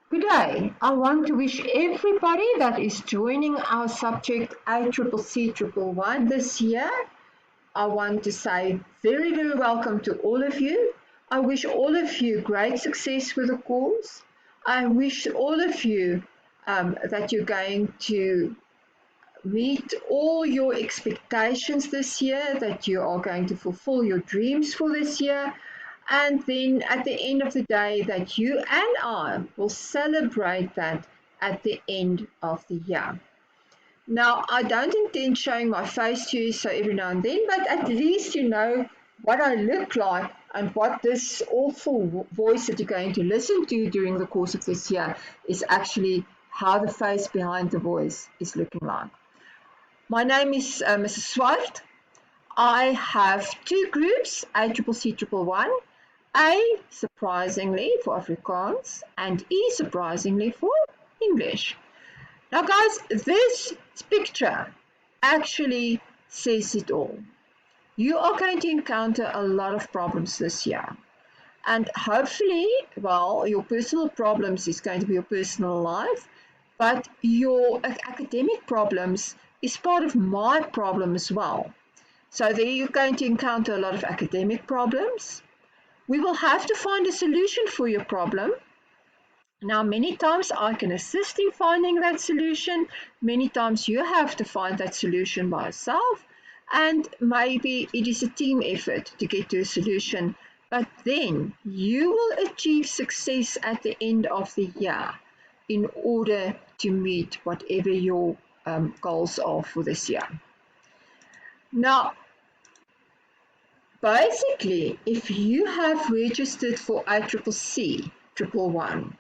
Good day. I want to wish everybody that is joining our subject ICCC 111 this year. I want to say very, very welcome to all of you. I wish all of you great success with the course. I wish all of you that you're going to meet all your expectations this year, that you are going to fulfill your dreams for this year, and then at the end of the day, that you and I will celebrate that at the end of the year. Now, I don't intend showing my face to you so every now and then, but at least you know what I look like and what this awful voice that you're going to listen to during the course of this year is actually how the face behind the voice is looking like. My name is Mrs. Swift. I have two groups, ICCC 111, A surprisingly for Afrikaans and E surprisingly for English. Now guys, this picture actually says it all. You are going to encounter a lot of problems this year. And hopefully, well, your personal problems is going to be your personal life, but your academic problems is part of my problem as well. So there you're going to encounter a lot of academic problems. We will have to find a solution for your problem. Now, many times I can assist in finding that solution. Many times you have to find that solution by yourself. And maybe it is a team effort to get to a solution. But then you will achieve success at the end of the year in order to meet whatever your goals are for this year. Now, basically, if you have registered for ICCC 111,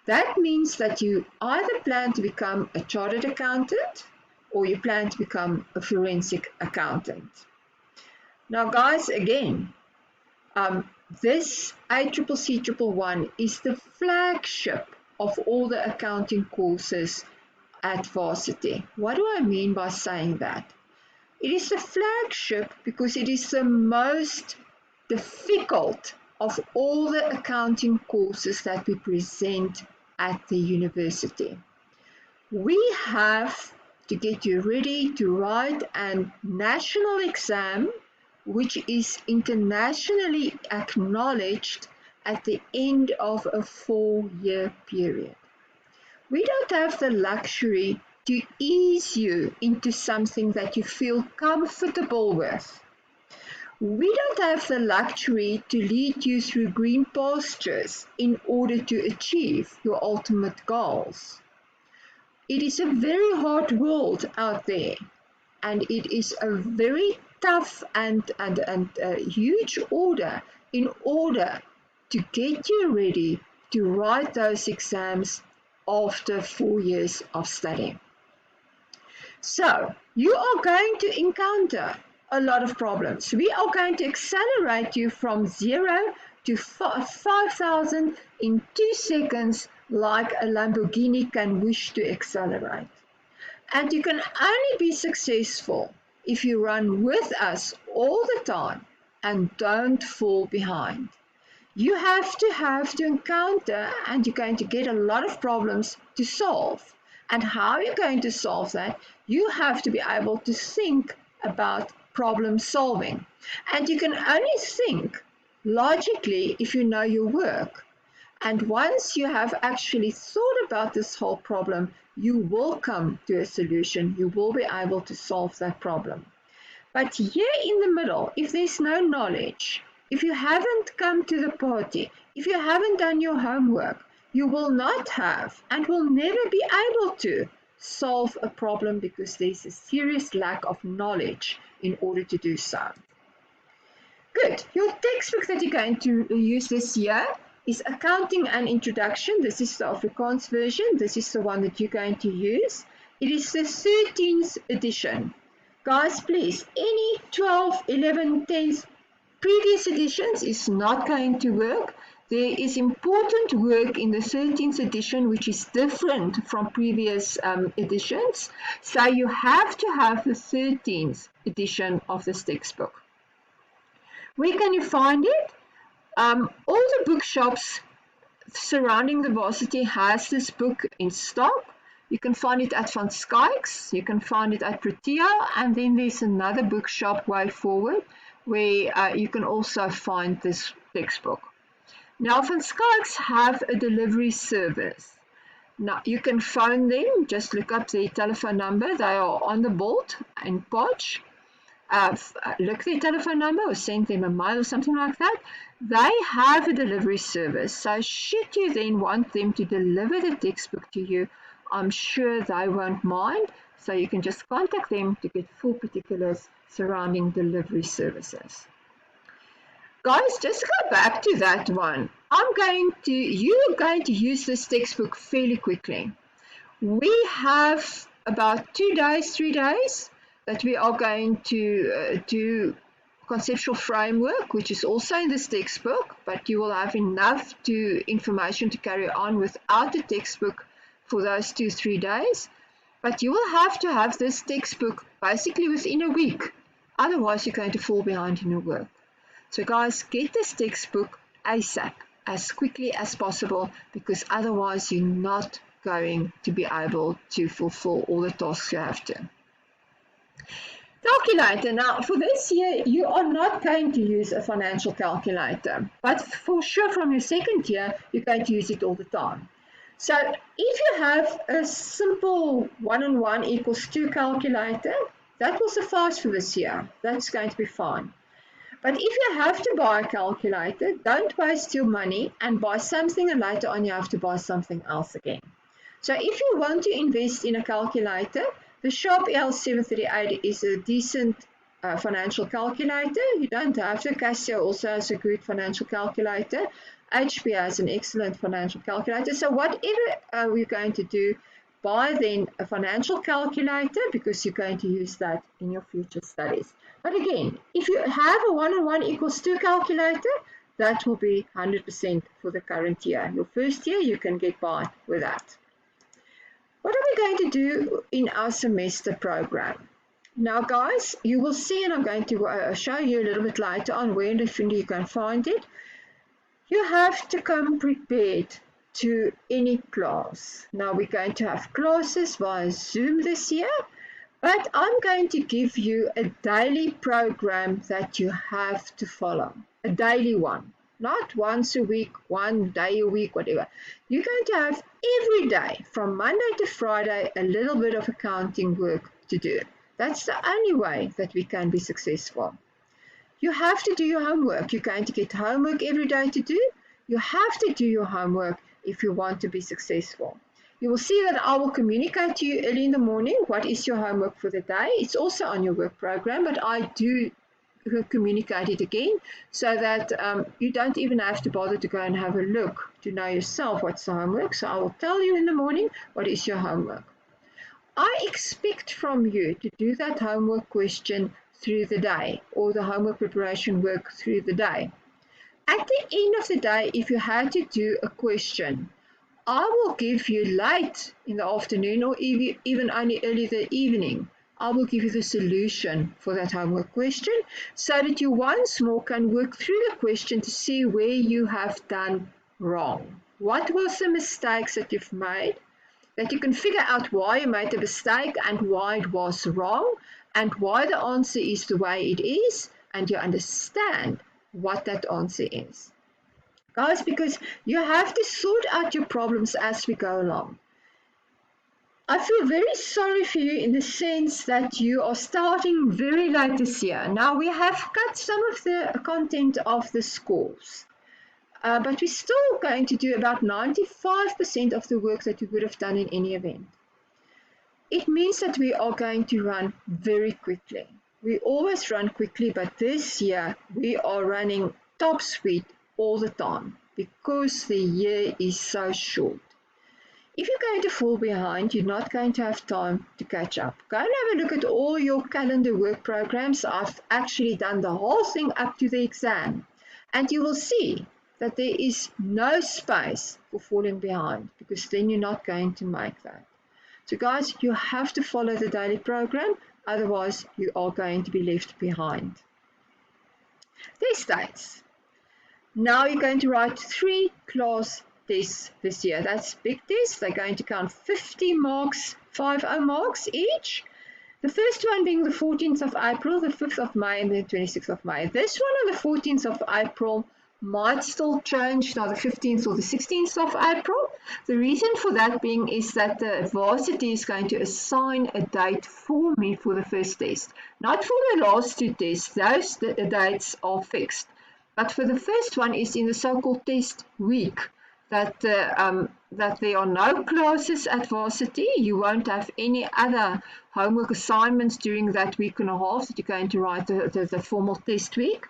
that means that you either plan to become a chartered accountant or you plan to become a forensic accountant. Now, guys, again, this ICCC 111 is the flagship of all the accounting courses at varsity. What do I mean by saying that? It is the flagship because it is the most difficult of all the accounting courses that we present at the university. We have to get you ready to write a national exam, which is internationally acknowledged at the end of a 4-year period. We don't have the luxury to ease you into something that you feel comfortable with. We don't have the luxury to lead you through green pastures in order to achieve your ultimate goals. It is a very hard world out there, and it is a very tough and a huge order in order to get you ready to write those exams after 4 years of study. So, you are going to encounter a lot of problems. We are going to accelerate you from 0 to 5,000 in 2 seconds like a Lamborghini can wish to accelerate. And you can only be successful if you run with us all the time and don't fall behind. You have to encounter, and you're going to get a lot of problems to solve. And how you're going to solve that, you have to be able to think about problem solving. And you can only think logically if you know your work. And once you have actually thought about this whole problem, you will come to a solution. You will be able to solve that problem. But here in the middle, if there's no knowledge, if you haven't come to the party, if you haven't done your homework, you will not have and will never be able to solve a problem because there's a serious lack of knowledge in order to do so. Good. Your textbook that you're going to use this year is Accounting and Introduction. This is the Afrikaans version. This is the one that you're going to use. It is the 13th edition. Guys, please, any 12, 11, 10th previous editions is not going to work. There is important work in the 13th edition which is different from previous editions. So you have to have the 13th edition of this textbook. Where can you find it? All the bookshops Surrounding the Varsity has this book in stock. You can find it at Van Skyks, you can find it at Protea, and then there's another bookshop, Way Forward, where you can also find this textbook. Now, Van Skyks have a delivery service. Now, you can phone them, just look up their telephone number. They are on the board in Podge. Look their telephone number or send them a mail or something like that. They have a delivery service. So should you then want them to deliver the textbook to you, I'm sure they won't mind. So you can just contact them to get full particulars surrounding delivery services. Guys, just go back to that one. You're going to use this textbook fairly quickly. We have about 2 days, 3 days that we are going to do conceptual framework, which is also in this textbook, but you will have enough information to carry on without the textbook for those 2-3 days. But you will have to have this textbook basically within a week. Otherwise, you're going to fall behind in your work. So guys, get this textbook ASAP, as quickly as possible, because otherwise you're not going to be able to fulfill all the tasks you have to. Calculator. Now, for this year, you are not going to use a financial calculator, but for sure from your second year, you're going to use it all the time. So if you have a simple 1 and 1 equals 2 calculator, that will suffice for this year. That's going to be fine. But if you have to buy a calculator, don't waste your money and buy something and later on you have to buy something else again. So if you want to invest in a calculator, the Sharp EL738 is a decent financial calculator. You don't have to. Casio also has a good financial calculator. HP has an excellent financial calculator. So whatever we're going to do, buy then a financial calculator because you're going to use that in your future studies. But again, if you have a 1 and 1 equals 2 calculator, that will be 100% for the current year. Your first year, you can get by with that. What are we going to do in our semester program? Now, guys, you will see, and I'm going to show you a little bit later on where in IFundi you can find it. You have to come prepared to any class. Now, we're going to have classes via Zoom this year, but I'm going to give you a daily program that you have to follow, a daily one. Not once a week, 1 day a week, whatever. You're going to have every day, from Monday to Friday, a little bit of accounting work to do. That's the only way that we can be successful. You have to do your homework. You're going to get homework every day to do. You have to do your homework if you want to be successful. You will see that I will communicate to you early in the morning what is your homework for the day. It's also on your work program, but I do communicate it again so that you don't even have to bother to go and have a look to know yourself what's the homework. So I will tell you in the morning what is your homework. I expect from you to do that homework question through the day or the homework preparation work through the day. At the end of the day, if you had to do a question, I will give you late in the afternoon or even only early the evening. I will give you the solution for that homework question so that you once more can work through the question to see where you have done wrong. What was the mistakes that you've made? That you can figure out why you made the mistake and why it was wrong and why the answer is the way it is, and you understand what that answer is. Guys, because you have to sort out your problems as we go along. I feel very sorry for you in the sense that you are starting very late this year. Now, we have cut some of the content of the scores, but we're still going to do about 95% of the work that we would have done in any event. It means that we are going to run very quickly. We always run quickly, but this year we are running top speed all the time because the year is so short. If you're going to fall behind, you're not going to have time to catch up. Go and have a look at all your calendar work programs. I've actually done the whole thing up to the exam. And you will see that there is no space for falling behind because then you're not going to make that. So guys, you have to follow the daily program. Otherwise, you are going to be left behind. Test dates. Now you're going to write 3 class tests this year. That's big tests. They're going to count 50 marks, 50 marks each. The first one being the 14th of April, the 5th of May, and the 26th of May. This one on the 14th of April might still change now the 15th or the 16th of April. The reason for that being is that the varsity is going to assign a date for me for the first test. Not for the last two tests, those dates are fixed. But for the first one is in the so-called test week, that there are no classes at varsity. You won't have any other homework assignments during that week and a half that you're going to write the formal test week,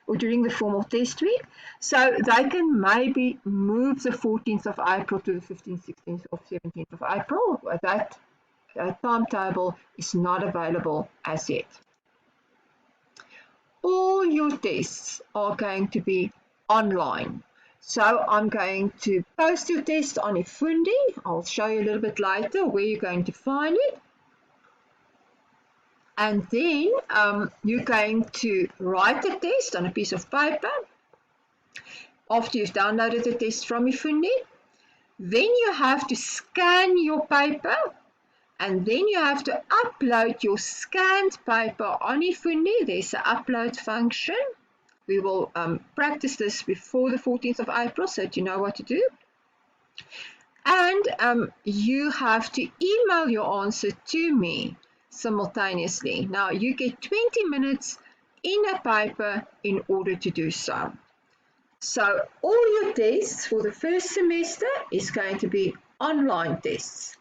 or during the formal test week. So they can maybe move the 14th of April to the 15th, 16th, or 17th of April. That timetable is not available as yet. All your tests are going to be online. So I'm going to post your test on IFundi. I'll show you a little bit later where you're going to find it. And then you're going to write the test on a piece of paper after you've downloaded the test from IFundi. Then you have to scan your paper, and then you have to upload your scanned paper on IFundi. There's an upload function. We will practice this before the 14th of April so that you know what to do. And you have to email your answer to me simultaneously. Now you get 20 minutes in a paper in order to do so. So all your tests for the first semester is going to be online tests.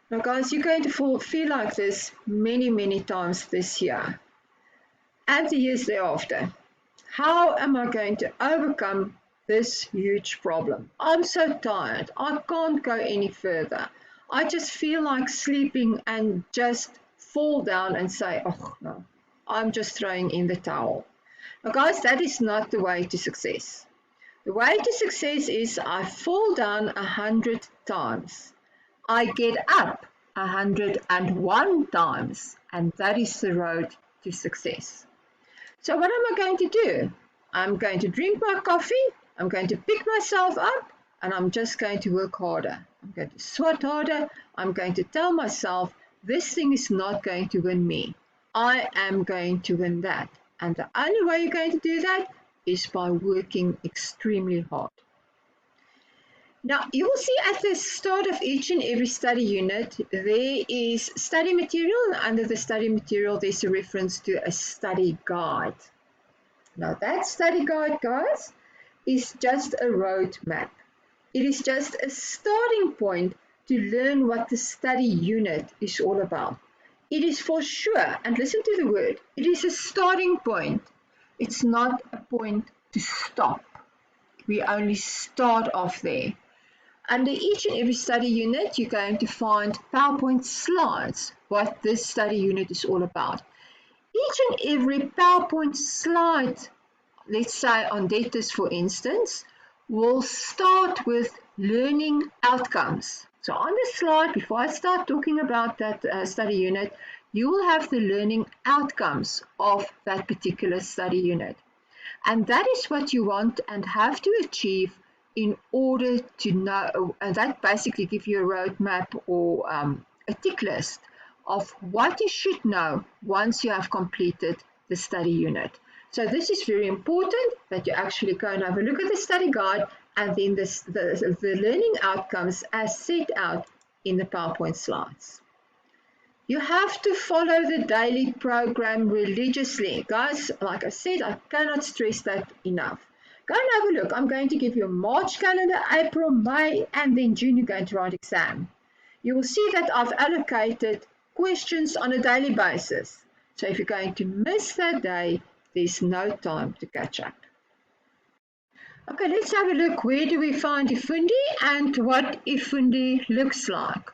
Now guys, you're going to feel like this many times this year and the years thereafter. How am I going to overcome this huge problem? I'm so tired. I can't go any further. I just feel like sleeping and just fall down and say, oh no, I'm just throwing in the towel. Now guys, that is not the way to success. The way to success is I fall down 100 times. I get up 101 times, and that is the road to success. So what am I going to do? I'm going to drink my coffee, I'm going to pick myself up, and I'm just going to work harder. I'm going to sweat harder. I'm going to tell myself, this thing is not going to win me. I am going to win that. And the only way you're going to do that is by working extremely hard. Now, you will see at the start of each and every study unit, there is study material, and under the study material, there's a reference to a study guide. Now, that study guide, guys, is just a roadmap. It is just a starting point to learn what the study unit is all about. It is for sure, and listen to the word, it is a starting point. It's not a point to stop. We only start off there. Under each and every study unit, you're going to find PowerPoint slides, what this study unit is all about. Each and every PowerPoint slide, let's say on debtors for instance, will start with learning outcomes. So on the slide, before I start talking about that study unit, you will have the learning outcomes of that particular study unit. And that is what you want and have to achieve in order to know, and that basically gives you a roadmap or a tick list of what you should know once you have completed the study unit. So this is very important that you actually go and have a look at the study guide and then the learning outcomes as set out in the PowerPoint slides. You have to follow the daily program religiously. Guys, like I said, I cannot stress that enough. Go and have a look. I'm going to give you a March calendar, April, May, and then June you're going to write exam. You will see that I've allocated questions on a daily basis. So if you're going to miss that day, there's no time to catch up. Okay, let's have a look. Where do we find IFundi and what IFundi looks like?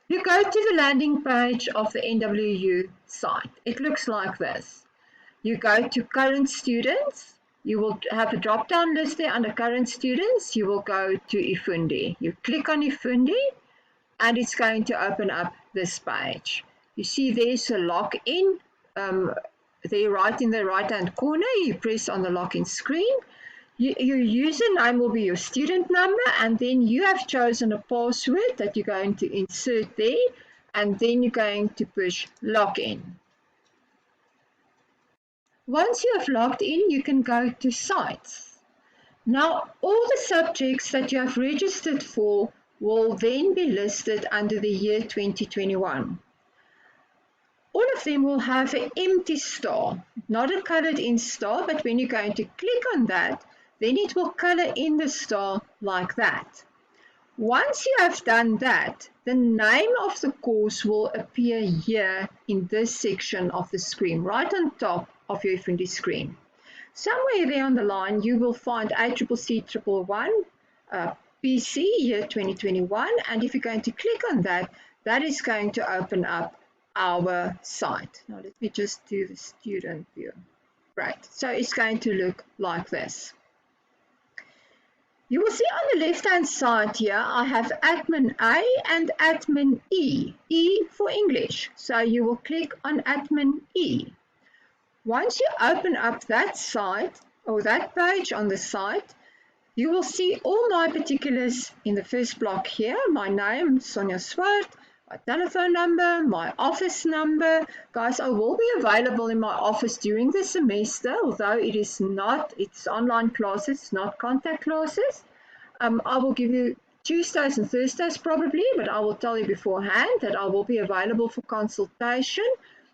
You go to the landing page of the NWU site. It looks like this. You go to current students. You will have a drop-down list there under current students. You will go to IFundi. You click on IFundi and it's going to open up this page. You see there's a login there right in the right-hand corner. You press on the login screen. Your username will be your student number, and then you have chosen a password that you're going to insert there, and then you're going to push login. Once you have logged in, you can go to sites. Now, all the subjects that you have registered for will then be listed under the year 2021. All of them will have an empty star, not a colored in star, but when you're going to click on that, then it will color in the star like that. Once you have done that, the name of the course will appear here in this section of the screen, right on top of your IFundi screen. Somewhere there on the line, you will find ICCC 111 PC year 2021, and if you're going to click on that, that is going to open up our site. Now let me just do the student view. Right, so it's going to look like this. You will see on the left-hand side here, I have admin A and admin E, E for English. So you will click on admin E. Once you open up that site or that page on the site, you will see all my particulars in the first block here. My name, Sonja Swart, my telephone number, my office number. Guys, I will be available in my office during the semester, although it's online classes, not contact classes. I will give you Tuesdays and Thursdays probably, but I will tell you beforehand that I will be available for consultation.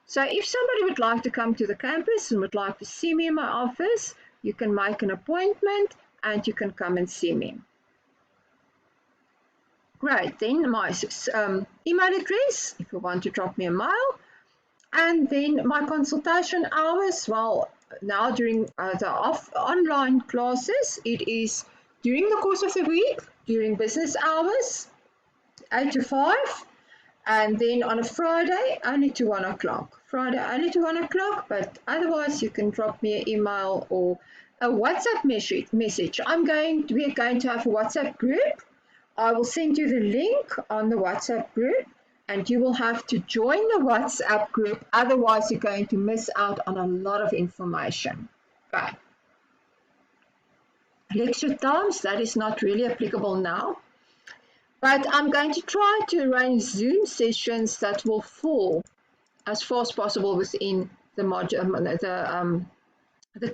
So if somebody would like to come to the campus and would like to see me in my office, you can make an appointment and you can come and see me. Great, then my email address, if you want to drop me a mail, and then my consultation hours, well, now during the online classes, it is during the course of the week, during business hours, 8 to 5, and then on a Friday, only to 1 o'clock. Friday, only to 1 o'clock, but otherwise you can drop me an email or a WhatsApp message. We are going to have a WhatsApp group. I will send you the link on the WhatsApp group, and you will have to join the WhatsApp group. Otherwise, you're going to miss out on a lot of information. Okay. Lecture times, that is not really applicable now. But I'm going to try to arrange Zoom sessions that will fall as far as possible within the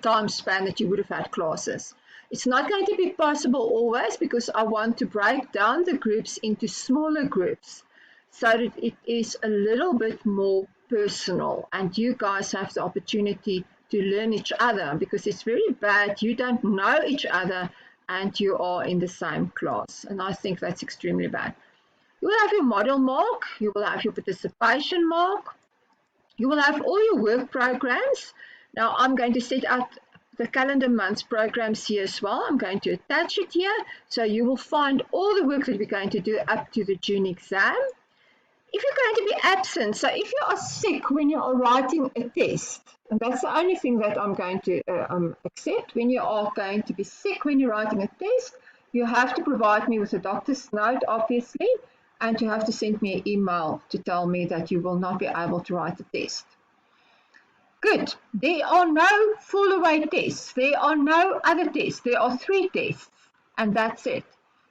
time span that you would have had classes. It's not going to be possible always because I want to break down the groups into smaller groups so that it is a little bit more personal and you guys have the opportunity to learn each other, because it's very bad you don't know each other and you are in the same class, and I think that's extremely bad. You will have your model mark, you will have your participation mark, you will have all your work programs. Now I'm going to set out the calendar months programs here as well. I'm going to attach it here, so you will find all the work that we're going to do up to the June exam. If you're going to be absent, so if you are sick when you are writing a test, and that's the only thing that I'm going to accept, when you are going to be sick when you're writing a test, you have to provide me with a doctor's note, obviously, and you have to send me an email to tell me that you will not be able to write the test. Good. There are no full away tests. There are no other tests. There are 3 tests, and that's it.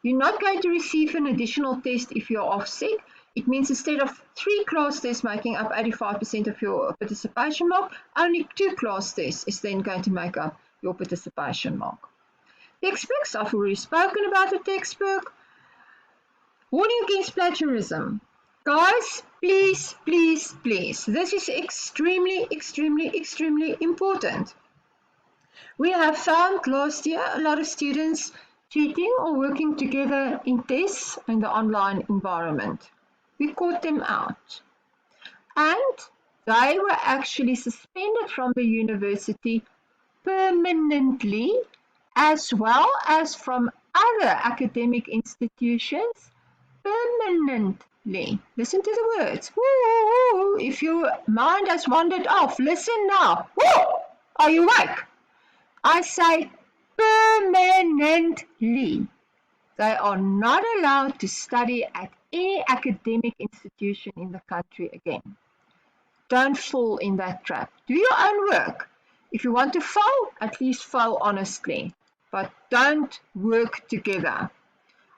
You're not going to receive an additional test if you're off sick. It means instead of 3 class tests making up 85% of your participation mark, only 2 class tests is then going to make up your participation mark. Textbooks, I've already spoken about the textbook. Warning against plagiarism. Guys, please, please, please. This is extremely, extremely, extremely important. We have found last year a lot of students cheating or working together in tests in the online environment. We caught them out. And they were actually suspended from the university permanently, as well as from other academic institutions permanently. Listen to the words. Woo! If your mind has wandered off, listen now. Woo! Are you awake? I say permanently. They are not allowed to study at any academic institution in the country again. Don't fall in that trap. Do your own work. If you want to fail, at least fail honestly. but don't work together.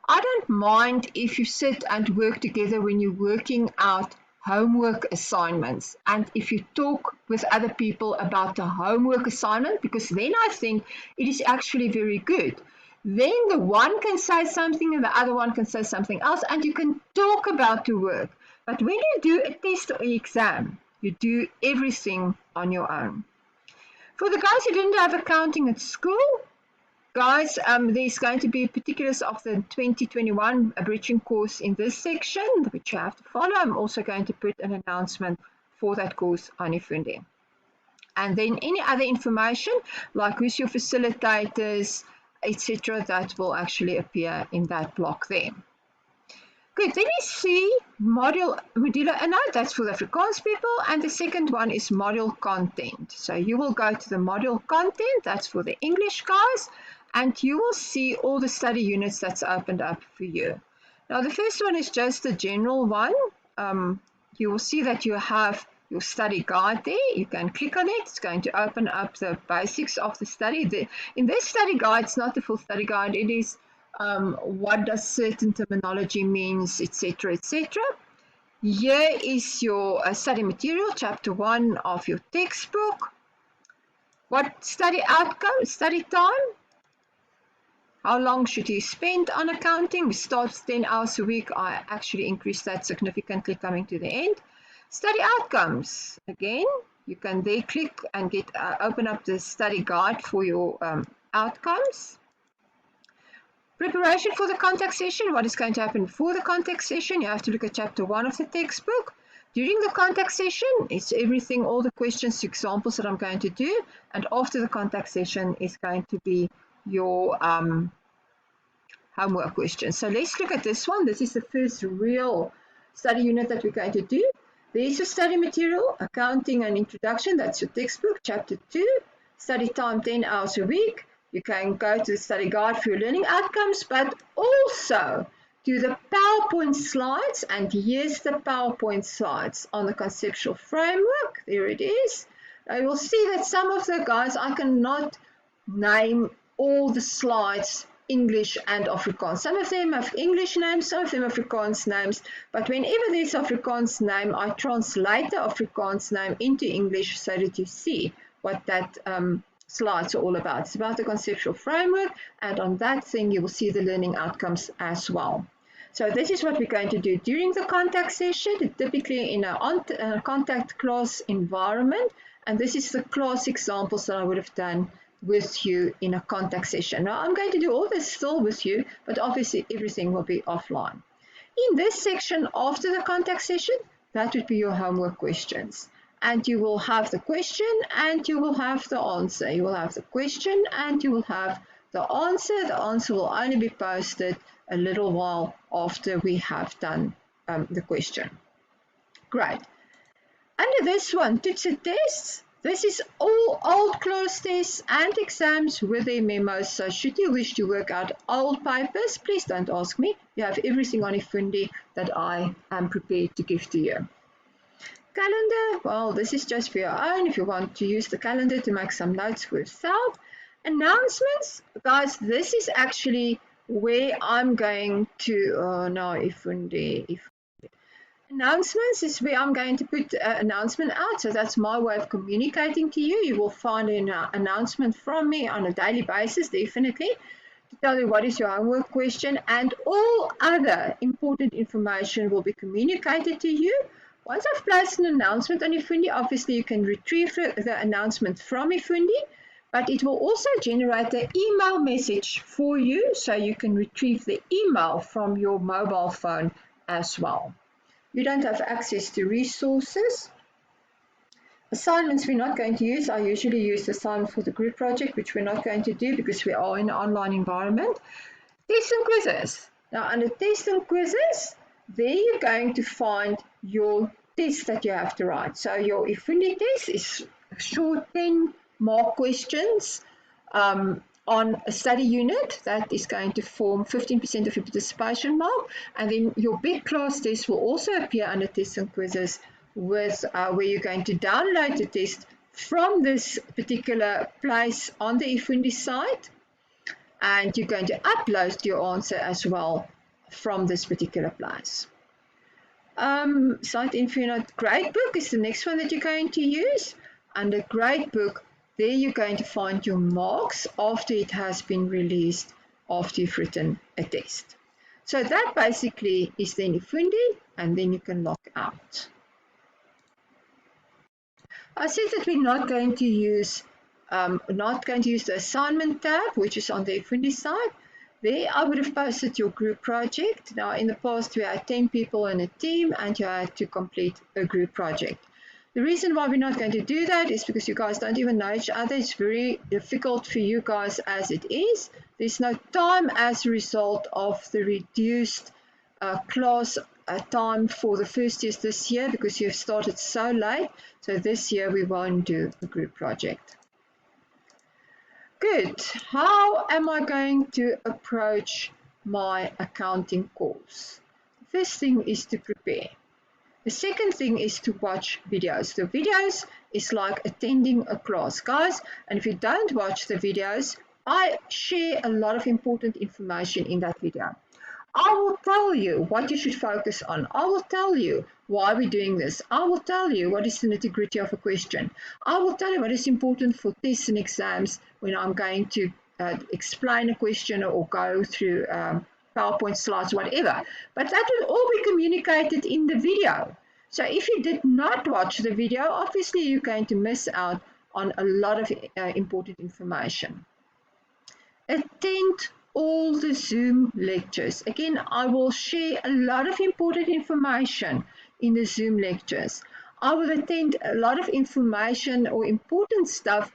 I don't mind if you sit and work together when you're working out homework assignments and if you talk with other people about the homework assignment, because then I think it is actually very good. Then the one can say something and the other one can say something else and you can talk about the work. But when you do a test or exam, you do everything on your own. For the guys who didn't have accounting at school, guys, there's going to be particulars of the 2021 bridging course in this section, which you have to follow. I'm also going to put an announcement for that course on IFundi. And then any other information, like who's your facilitators, etc., that will actually appear in that block there. Good, then we see module inhoud, that's for the Afrikaans people, and the second one is module content. So you will go to the module content, that's for the English guys, and you will see all the study units that's opened up for you. Now the first one is just a general one. You will see that you have your study guide there. You can click on it. It's going to open up the basics of the study. In this study guide, it's not the full study guide. It is what does certain terminology means, etc., etc. Here is your study material, chapter 1 of your textbook. What study outcome, study time? How long should you spend on accounting? We start 10 hours a week. I actually increased that significantly coming to the end. Study outcomes. Again, you can there click and open up the study guide for your outcomes. Preparation for the contact session. What is going to happen before the contact session? You have to look at chapter 1 of the textbook. During the contact session, it's everything, all the questions, examples that I'm going to do. And after the contact session is going to be your homework questions. So let's look at this one. This is the first real study unit that we're going to do. There's your study material, accounting and introduction. That's your textbook, chapter 2. Study time 10 hours a week. You can go to the study guide for your learning outcomes, but also to the PowerPoint slides. And here's the PowerPoint slides on the conceptual framework. There it is. Now you will see that some of the guys, I cannot name all the slides English and Afrikaans. Some of them have English names, some of them Afrikaans names, but whenever there's Afrikaans name, I translate the Afrikaans name into English so that you see what that slides are all about. It's about the conceptual framework, and on that thing you will see the learning outcomes as well. So this is what we're going to do during the contact session, typically in a contact class environment, and this is the class examples that I would have done with you in a contact session. Now I'm going to do all this still with you, but obviously everything will be offline. In this section after the contact session, that would be your homework questions. And you will have the question and you will have the answer. You will have the question and you will have the answer. The answer will only be posted a little while after we have done the question. Great. Under this one, toetsen tests. This is all old class tests and exams with their memos. So should you wish to work out old papers, please don't ask me. You have everything on IFundi that I am prepared to give to you. Calendar, well, this is just for your own if you want to use the calendar to make some notes for yourself. Announcements, guys, this is actually where I'm going to, no, IFundi. Announcements is where I'm going to put an announcement out. So that's my way of communicating to you. You will find an announcement from me on a daily basis, definitely, to tell you what is your homework question, and all other important information will be communicated to you. Once I've placed an announcement on IFundi, obviously you can retrieve the announcement from IFundi, but it will also generate an email message for you, so you can retrieve the email from your mobile phone as well. You don't have access to resources. Assignments we're not going to use. I usually use the assignment for the group project, which we're not going to do because we are in an online environment. Tests and quizzes. Now under tests and quizzes, there you're going to find your tests that you have to write. So your IFundi test is short 10-mark questions on a study unit that is going to form 15% of your participation mark, and then your big class test will also appear under tests and quizzes with where you're going to download the test from this particular place on the IFundi site. and you're going to upload your answer as well from this particular place. Site Info Gradebook is the next one that you're going to use. Under Gradebook, there you're going to find your marks after it has been released, after you've written a test. So that basically is then IFundi, and then you can log out. I said that we're not going to use the assignment tab, which is on the IFundi side. There I would have posted your group project. Now in the past we had 10 people in a team and you had to complete a group project. The reason why we're not going to do that is because you guys don't even know each other. It's very difficult for you guys as it is. There's no time as a result of the reduced class time for the first years this year because you've started so late. So this year we won't do a group project. Good. How am I going to approach my accounting course? The first thing is to prepare. The second thing is to watch videos. The videos is like attending a class, guys. And if you don't watch the videos, I share a lot of important information in that video. I will tell you what you should focus on. I will tell you why we're doing this. I will tell you what is the nitty-gritty of a question. I will tell you what is important for tests and exams when I'm going to explain a question or go through PowerPoint slides, whatever. But that will all be communicated in the video. So if you did not watch the video, obviously you're going to miss out on a lot of important information. Attend all the Zoom lectures. Again, I will share a lot of important information in the Zoom lectures. I will attend a lot of information or important stuff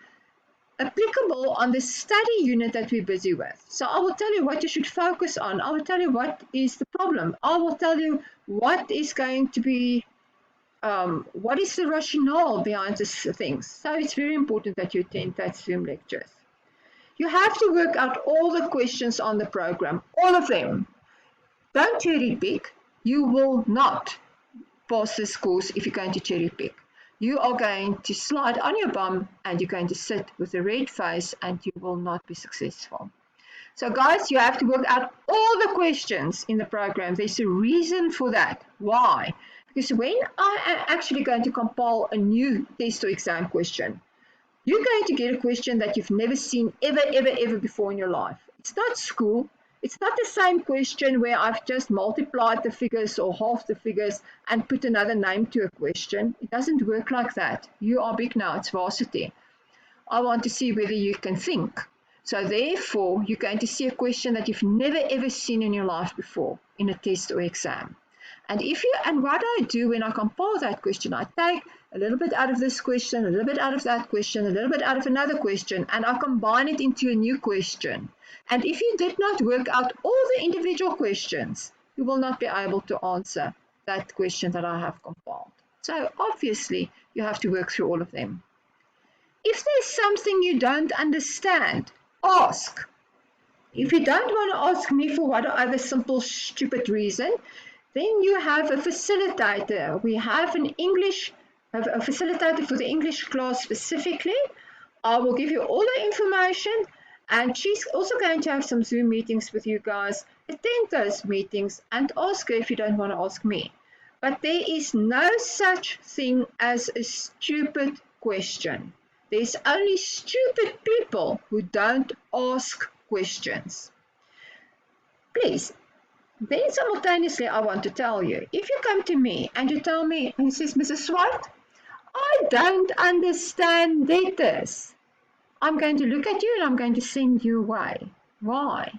applicable on the study unit that we're busy with. So I will tell you what you should focus on. I will tell you what is the problem. I will tell you what is going to be, what is the rationale behind these things. So it's very important that you attend that Zoom lectures. You have to work out all the questions on the program, all of them. Don't cherry pick. You will not pass this course if you're going to cherry pick. You are going to slide on your bum and you're going to sit with a red face and you will not be successful. So guys, you have to work out all the questions in the program. There's a reason for that. Why? Because when I am actually going to compile a new test or exam question, you're going to get a question that you've never seen ever before in your life. It's not school. It's not the same question where I've just multiplied the figures or half the figures and put another name to a question. It doesn't work like that. You are big now. It's varsity. I want to see whether you can think. So therefore, you're going to see a question that you've never ever seen in your life before in a test or exam. And what I do when I compile that question, I take a little bit out of this question, a little bit out of that question, a little bit out of another question, and I combine it into a new question. And if you did not work out all the individual questions, you will not be able to answer that question that I have compiled. So obviously, you have to work through all of them. If there's something you don't understand, ask. If you don't want to ask me for whatever simple, stupid reason, then you have a facilitator. We have a facilitator for the English class specifically. I will give you all the information, and she's also going to have some Zoom meetings with you guys. Attend those meetings and ask her if you don't want to ask me. But there is no such thing as a stupid question. There's only stupid people who don't ask questions. Please. Then simultaneously, I want to tell you, if you come to me and you tell me, and says, Mrs. Swart, I don't understand debtors. I'm going to look at you and I'm going to send you away. Why?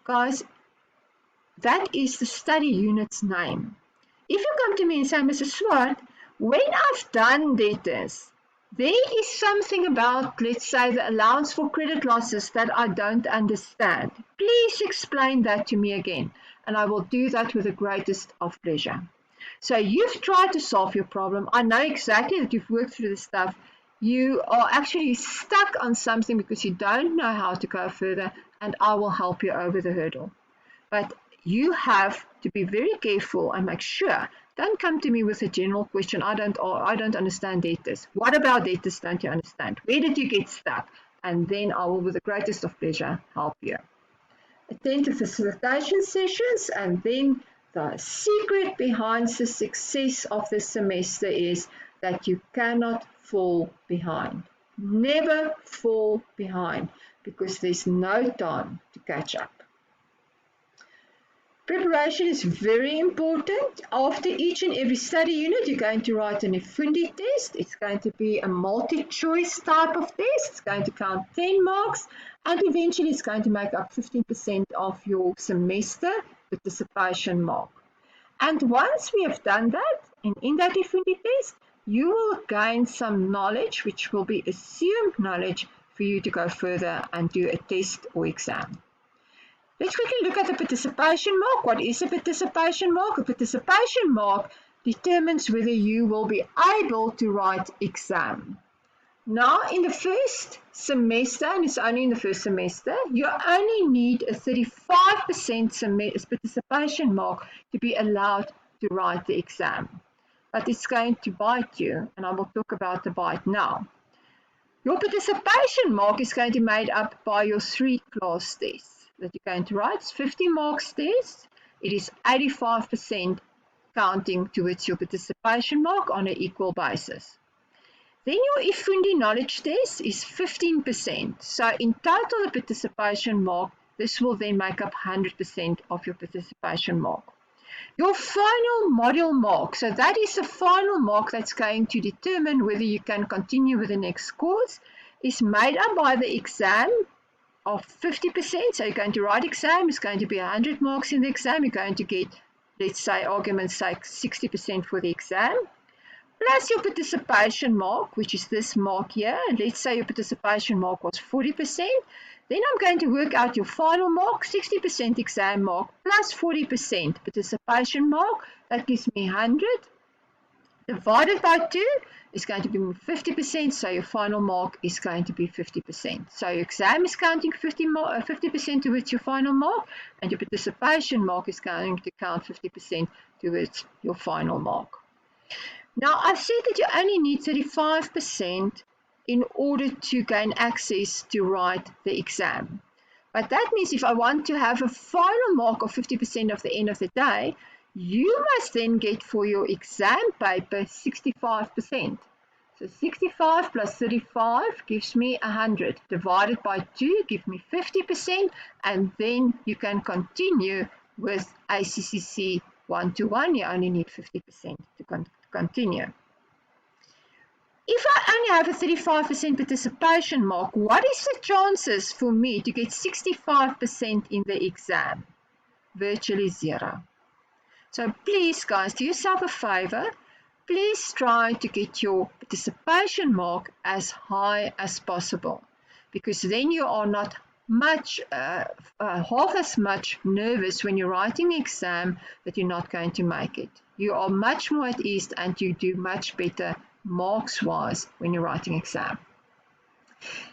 Guys, that is the study unit's name. If you come to me and say, Mrs. Swart, when I've done debtors, there is something about, let's say, the allowance for credit losses that I don't understand. Please explain that to me again, and I will do that with the greatest of pleasure. So you've tried to solve your problem. I know exactly that you've worked through the stuff. You are actually stuck on something because you don't know how to go further, and I will help you over the hurdle. But you have to be very careful and make sure. Don't come to me with a general question. I don't understand debtors. What about debtors don't you understand? Where did you get stuck? and then I will, with the greatest of pleasure, help you. Attend the facilitation sessions, and then the secret behind the success of this semester is that you cannot fall behind. Never fall behind, because there's no time to catch up. Preparation is very important. After each and every study unit, you're going to write an IFundi test. It's going to be a multi-choice type of test. It's going to count 10 marks, and eventually it's going to make up 15% of your semester participation mark. And once we have done that, and in that IFundi test, you will gain some knowledge, which will be assumed knowledge for you to go further and do a test or exam. Let's quickly look at the participation mark. What is a participation mark? A participation mark determines whether you will be able to write exam. Now, in the first semester, and it's only in the first semester, you only need a 35% participation mark to be allowed to write the exam. But it's going to bite you, and I will talk about the bite now. Your participation mark is going to be made up by your 3 class tests that you're going to write. It's 50 marks test. It is 85% counting towards your participation mark on an equal basis. Then your IFundi knowledge test is 15%. So in total, the participation mark, this will then make up 100% of your participation mark. Your final module mark, so that is the final mark that's going to determine whether you can continue with the next course, is made up by the exam of 50%. So you're going to write exam, it's going to be 100 marks in the exam. You're going to get, let's say, argument's sake, 60% for the exam, plus your participation mark, which is this mark here. And let's say your participation mark was 40%. Then I'm going to work out your final mark, 60% exam mark, plus 40% participation mark. That gives me 100. Divided by 2 is going to give me 50%, so your final mark is going to be 50%. So your exam is counting 50% towards your final mark, and your participation mark is going to count 50% towards your final mark. Now, I've said that you only need 35% in order to gain access to write the exam. But that means if I want to have a final mark of 50% of the end of the day, you must then get for your exam paper 65%. So 65 plus 35 gives me 100. Divided by 2 gives me 50%, and then you can continue with ACCC 1-to-1. You only need 50% to continue. If I only have a 35% participation mark, what is the chances for me to get 65% in the exam? Virtually zero. So please, guys, do yourself a favor. Please try to get your participation mark as high as possible, because then you are not half as much nervous when you're writing the exam that you're not going to make it. You are much more at ease, and you do much better marks-wise when you're writing exam.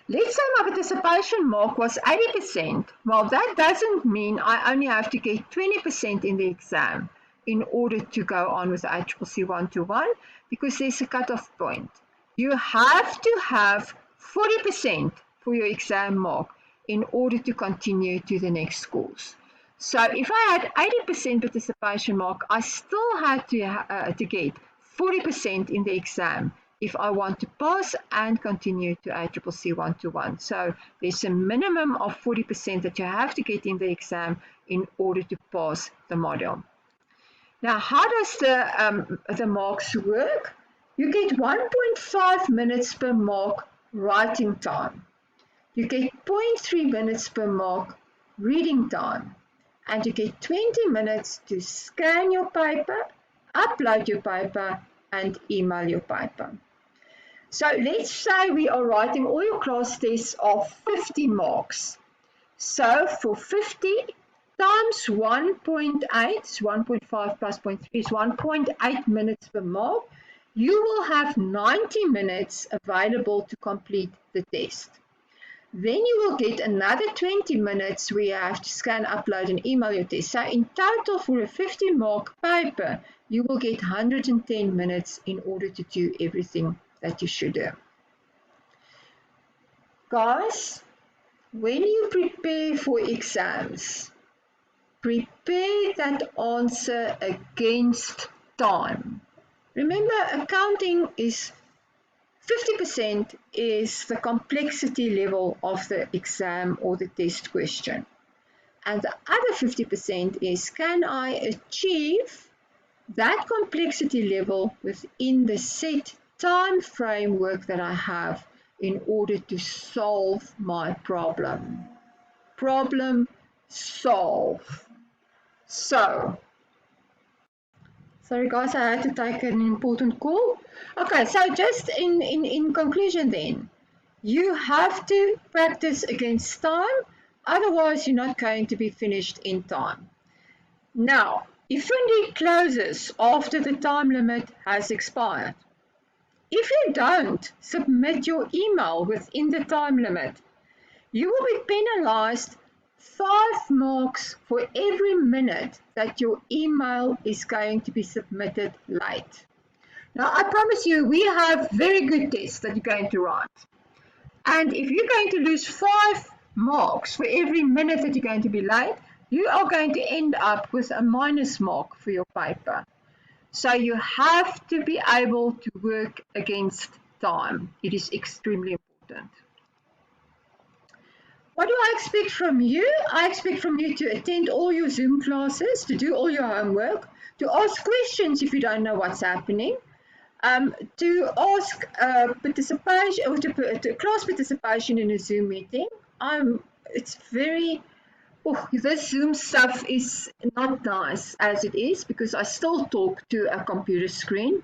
Let's say my participation mark was 80%. Well, that doesn't mean I only have to get 20% in the exam in order to go on with the ICCC 1-to-1, because there's a cutoff point. You have to have 40% for your exam mark in order to continue to the next course. So if I had 80% participation mark, I still had to get 40% in the exam if I want to pass and continue to ICCC 1-to-1. So there's a minimum of 40% that you have to get in the exam in order to pass the module. Now, how does the marks work? You get 1.5 minutes per mark writing time. You get 0.3 minutes per mark reading time. And you get 20 minutes to scan your paper, upload your paper, and email your paper. So let's say we are writing all your class tests of 50 marks. So for 50 times 1.8, 1.5 plus 0.3 is 1.8 minutes per mark, you will have 90 minutes available to complete the test. Then you will get another 20 minutes where you have to scan, upload, and email your test. So in total for a 50 mark paper, you will get 110 minutes in order to do everything that you should do. Guys, when you prepare for exams, prepare that answer against time. Remember, accounting is 50% is the complexity level of the exam or the test question. And the other 50% is, can I achieve that complexity level within the set time framework that I have in order to solve my problem. Problem solve. So, sorry guys, I had to take an important call. Okay, so just in conclusion then, you have to practice against time, otherwise you're not going to be finished in time. Now, IFundi closes after the time limit has expired. If you don't submit your email within the time limit, you will be penalized 5 marks for every minute that your email is going to be submitted late. Now, I promise you, we have very good tests that you're going to write. And if you're going to lose 5 marks for every minute that you're going to be late, you are going to end up with a minus mark for your paper. So you have to be able to work against time. It is extremely important. What do I expect from you? I expect from you to attend all your Zoom classes, to do all your homework, to ask questions if you don't know what's happening, to ask participation or to class participation in a Zoom meeting. It's very this Zoom stuff is not nice as it is because I still talk to a computer screen.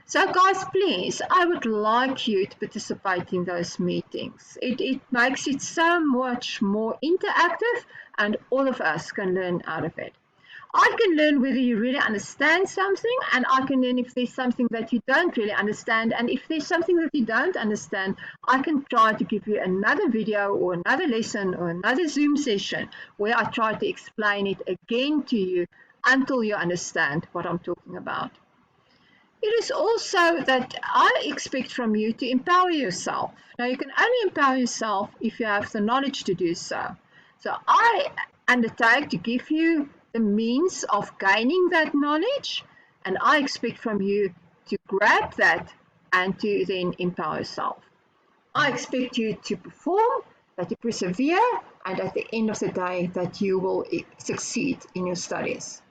So guys, please, I would like you to participate in those meetings. It makes it so much more interactive and all of us can learn out of it. I can learn whether you really understand something, and I can learn if there's something that you don't really understand, and if there's something that you don't understand, I can try to give you another video or another lesson or another Zoom session where I try to explain it again to you until you understand what I'm talking about. It is also that I expect from you to empower yourself. Now, you can only empower yourself if you have the knowledge to do so. So I undertake to give you the means of gaining that knowledge, and I expect from you to grab that and to then empower yourself. I expect you to perform, that you persevere, and at the end of the day that you will succeed in your studies.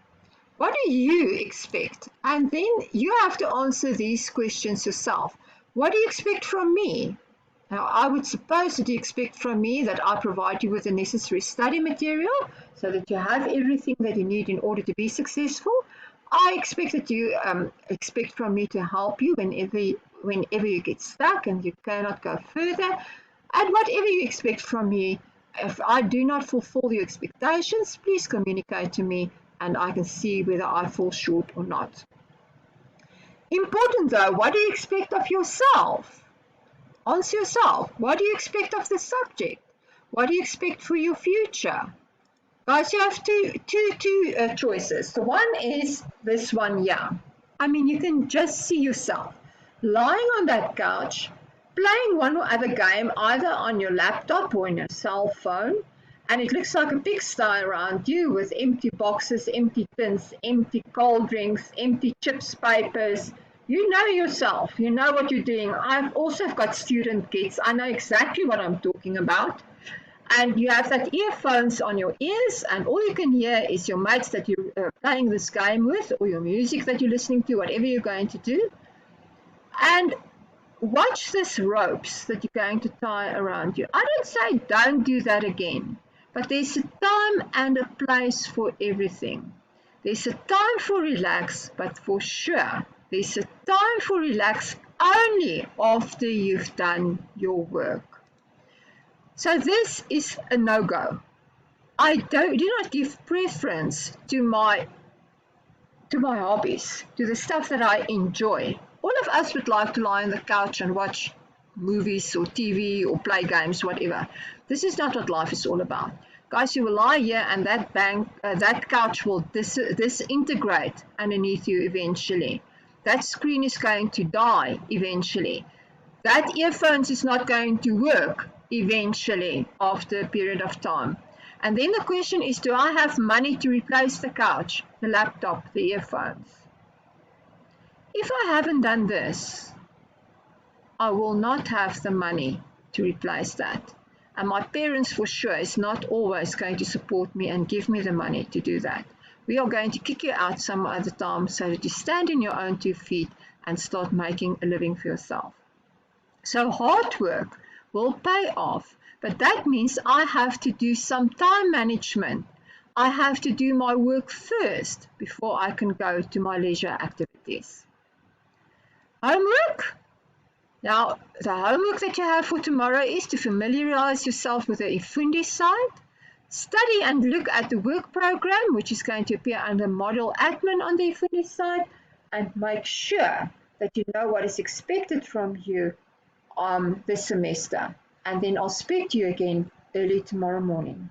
What do you expect? And then you have to answer these questions yourself. What do you expect from me? Now, I would suppose that you expect from me that I provide you with the necessary study material so that you have everything that you need in order to be successful. I expect that you expect from me to help you whenever you get stuck and you cannot go further. And whatever you expect from me, if I do not fulfill your expectations, please communicate to me and I can see whether I fall short or not. Important though, what do you expect of yourself? Answer yourself. What do you expect of the subject? What do you expect for your future? Guys, you have two choices. The one is this one here. I mean, you can just see yourself lying on that couch, playing one or other game, either on your laptop or on your cell phone, and it looks like a pigsty around you with empty boxes, empty tins, empty cold drinks, empty chips, papers. You know yourself. You know what you're doing. I've also got student kids. I know exactly what I'm talking about. And you have that earphones on your ears, and all you can hear is your mates that you're playing this game with, or your music that you're listening to, whatever you're going to do. And watch this ropes that you're going to tie around you. I don't say don't do that again, but there's a time and a place for everything. There's a time for relax, but for sure, there's a time for relax only after you've done your work. So this is a no-go. I do not give preference to my hobbies, to the stuff that I enjoy. All of us would like to lie on the couch and watch movies or TV or play games, whatever. This is not what life is all about. Guys, you will lie here and that couch will disintegrate underneath you eventually. That screen is going to die eventually. That earphones is not going to work eventually after a period of time. And then the question is, do I have money to replace the couch, the laptop, the earphones? If I haven't done this, I will not have the money to replace that. And my parents, for sure, is not always going to support me and give me the money to do that. We are going to kick you out some other time so that you stand on your own 2 feet and start making a living for yourself. So hard work will pay off, but that means I have to do some time management. I have to do my work first before I can go to my leisure activities. Homework. Now, the homework that you have for tomorrow is to familiarize yourself with the IFundi site, study and look at the work program, which is going to appear under Model Admin on the IFundi site, and make sure that you know what is expected from you this semester. And then I'll speak to you again early tomorrow morning.